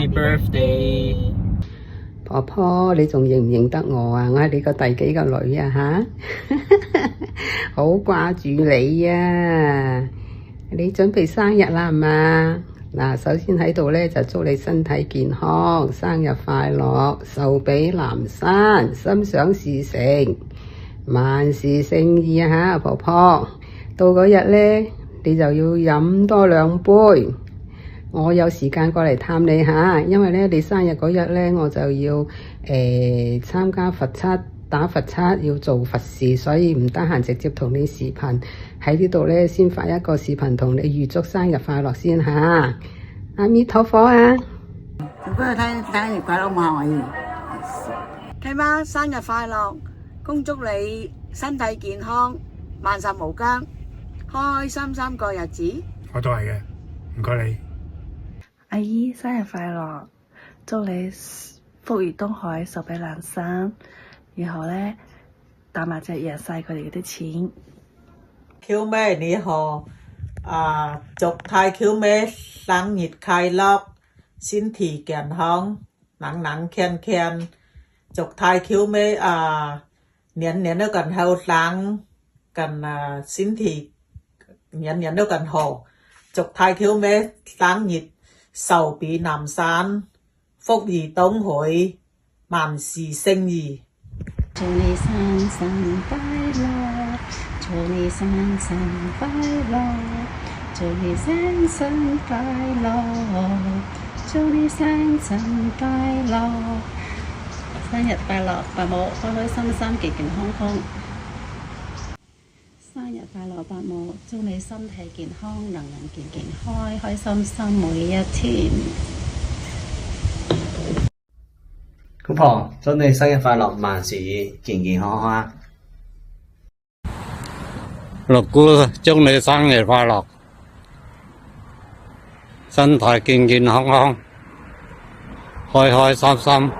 My birthday！婆婆，你仲認唔認得我啊？我係你個第幾個女啊？吓，好掛住你啊！你準備生日啦係嘛？嗱，首先喺度咧就祝你身體健康，生日快樂，壽比南山，心想事成，萬事勝意啊！吓，婆婆，到嗰日咧你就要飲多2杯。我有時間過嚟探你下，因為咧你生日嗰日咧我就要參加佛七，打佛七要做佛事，所以唔得閒直接同你視頻，喺呢度咧先發一個視頻同你預祝生日快樂先吓。阿咪妥火啊！生日快樂嘛，契媽生日快樂，恭祝你身體健康，萬壽無疆，開開心心過日子。我都係嘅，唔該你。阿姨生日快樂，祝你福如東海，壽比南山，然後呢打麻雀贏晒佢哋啲錢。Q 妹你好，祝太 Q 妹生日快樂，身體健康，能健健。祝太 Q 妹年年都更後生，更身體年年都更好。祝太 Q 妹生日壽比南山，福如東海，萬事勝意。祝你生日快樂，祝你生日快樂，祝你生日快樂，祝你生日快樂，生日快樂，伯母開開心心，健健康康。生日快樂，伯母，祝你身體健康，人健健，開開心心每一天。姑婆，祝你生日快樂，萬事健健康康啊！六姑，祝你生日快樂，身體健健康康，開開心心。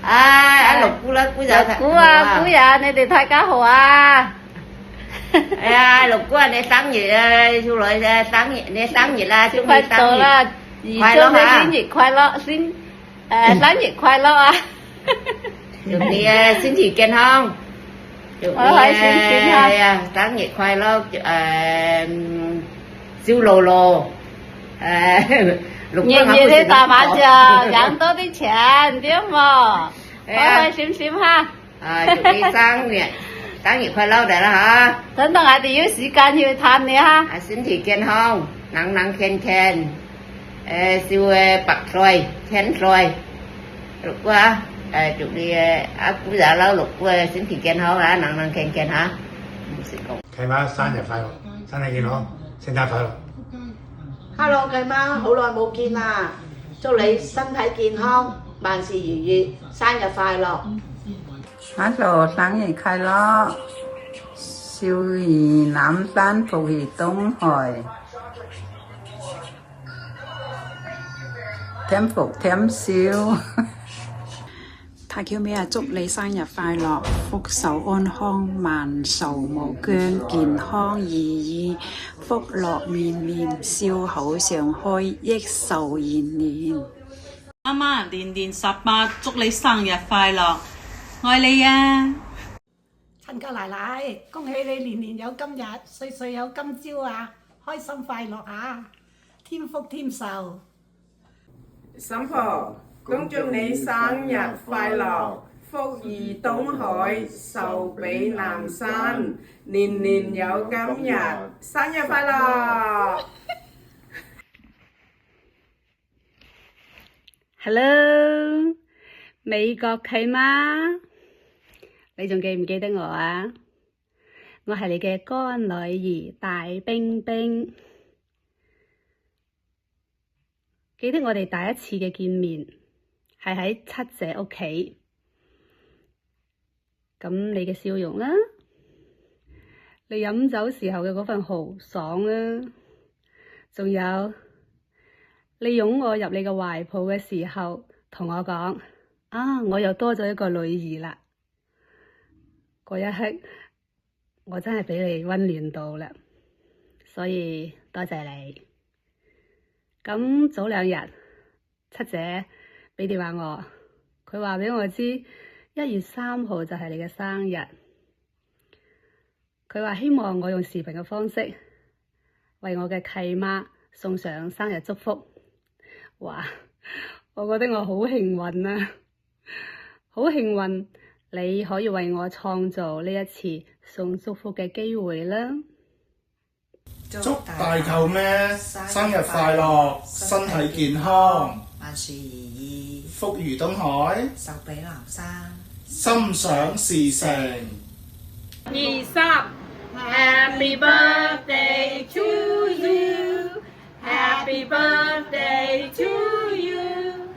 阿六姑啦，姑仔，六姑啊，姑爺，你哋大家好啊！哎呀，六姑啊，你生日啊，少女嘅生日，你生日啦，祝你生日快樂啦！祝你生日快樂，生日快樂啊！祝你身體健康，祝你生日快樂，燒露露，年年去打麻雀，贏多啲錢，點喎？開開心心哈！祝你生日快樂嚟啦吓！等等我哋有時間去探你哈！身體健康，能健健，少白菜、青菜，六姑啊！祝你阿姑仔啦，六姑身體健康啊，能健健吓！唔識講。契媽生日快樂，身體健康，聖誕快樂。Hello， 契媽，好耐冇見啦！祝你身體健康，萬事如意，生日快樂！阿嫂生日快樂，壽比南山，福如東海，添福添少。太 Q 妹啊，祝你生日快樂，福壽安康，萬壽無疆，健康如意，福樂綿綿，笑口常開，益壽延年。媽媽，年年18，祝你生日快樂，愛你啊！親家奶奶，恭喜你年年有今日，歲歲有今朝啊！開心快樂啊！添福添壽。嬸婆，恭祝你生日快樂，福如東海，壽比南山，年年有今日，生日快樂！Hello， 美國契媽，你仲記唔記得我啊？我係你嘅乾女兒大冰冰。記得我哋第一次嘅見面係喺七姐屋企，咁你嘅笑容啦，你飲酒時候嘅嗰份豪爽啦，仲有你擁我入你嘅懷抱嘅時候，同我講啊，我又多咗一個女兒啦。嗰一刻，我真係俾你溫暖到啦，所以多謝你。咁早2日，七姐俾電話我，佢話俾我知1月3號就係你嘅生日。佢話希望我用視頻嘅方式為我嘅契媽送上生日祝福。哇！我覺得我好幸運啊，好幸運你可以為我創造呢一次送祝福嘅機會啦。祝大舅咩生日快樂，身體健康，萬事如意，福如東海，壽比南山，心想事成。2、3 Happy birthday to you, Happy birthday to you,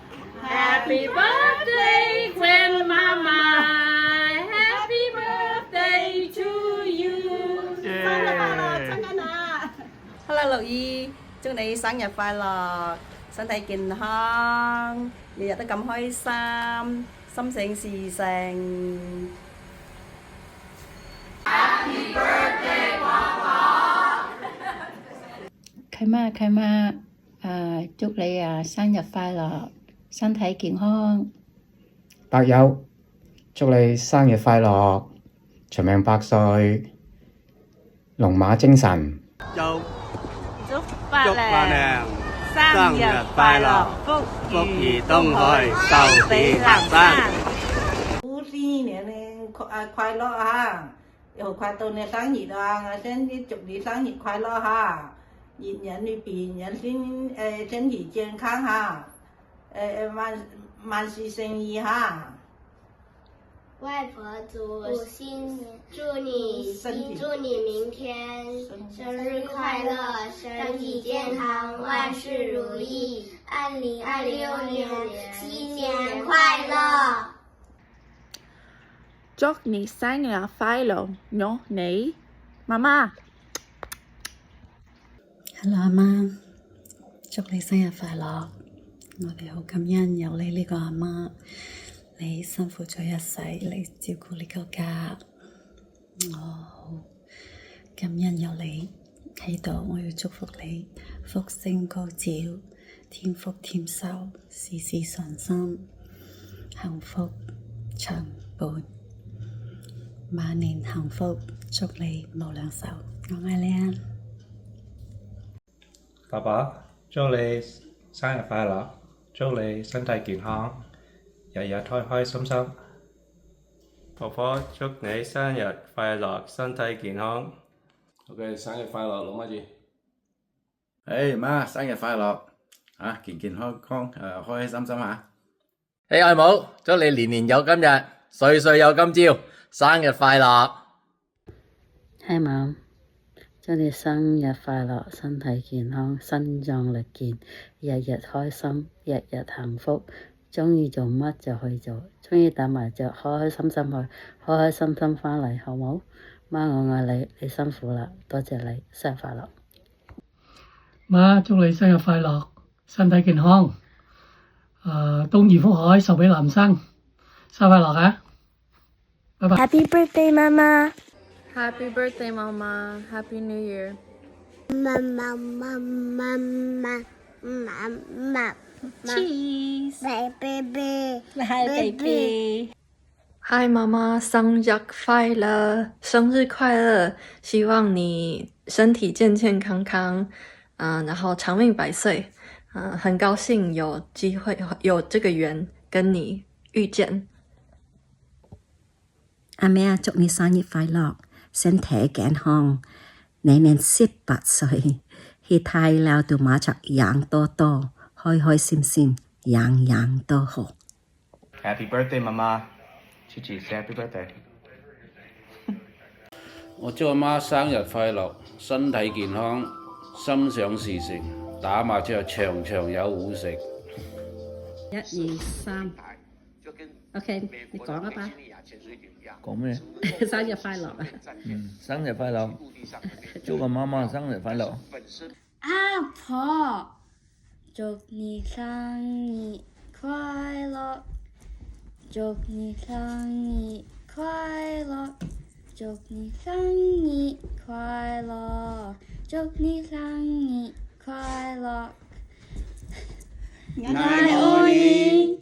Happy birthday grandmama, Happy birthday to you。 生日快樂，親恩啊！ Hello 樂意，祝你生日快樂，身體健康，日日都咁開心，心想事成。Happy birthday 婆婆。契媽，祝你生日快樂，身體健康。伯友，祝你生日快樂，長命百歲，龍馬精神。祝伯娘生日快樂，福如東海，壽比南山。祝新年快樂啊！又快到你生日啦，我先祝你生日快樂哈！一年裏邊人身體健康哈，萬事勝意哈。外婆祝新年，祝你明天生日快樂，身體健康，萬事如意。2026年新年快樂！祝你生日快樂，我你媽媽。Hello 阿媽，祝你生日快樂！我哋好感恩有你呢個阿媽，你辛苦咗一世嚟照顧呢個家，我好感恩有你喺度，我要祝福你福星高照，添福添壽，事事順心，幸福長伴，晚年幸福，祝你無量壽，我愛你啊！爸爸，祝你生日快樂，祝你身體健康，日日開開心心。婆婆，祝你生日快樂，身體健康。OK， 生日快樂，老媽子。媽，生日快樂，健健康康，開開心心啊！外母，祝你年年有今日，歲歲有今朝，生日快樂。Mom，祝你生日快樂，身體健康，身壯力健，日日開心，日日幸福。鍾意做乜就去做，鍾意打麻雀，開開心心去，開開心心返嚟，好冇？媽，我愛你，你辛苦啦，多謝你，生日快樂。媽，祝你生日快樂，身體健康，東如福海，壽比南山，生日快樂啊！拜拜。Happy birthday， 媽媽。Happy birthday， 媽媽。Happy New Year。Cheese， baby。嗨，媽媽，生日快樂！生日快樂！希望你身體健健康康，然後長命百歲。很高興有機會有這個緣跟你遇見。阿妹，祝你生日快樂，身體健康，年年18歲，去太lau到馬場養多多，開開心心，樣樣都好。Happy birthday， 媽媽。Gigi say happy birthday。我祝阿媽生日快樂，身體健康，心想事成，打麻雀場場有糊食。1、2、3 ，OK， 你講啦吧。講咩？生日快樂啊！生日快樂，祝個媽媽生日快樂。阿婆，祝你生日快樂。祝你生日快樂，祝你生日快樂，祝你生日快樂，愛你。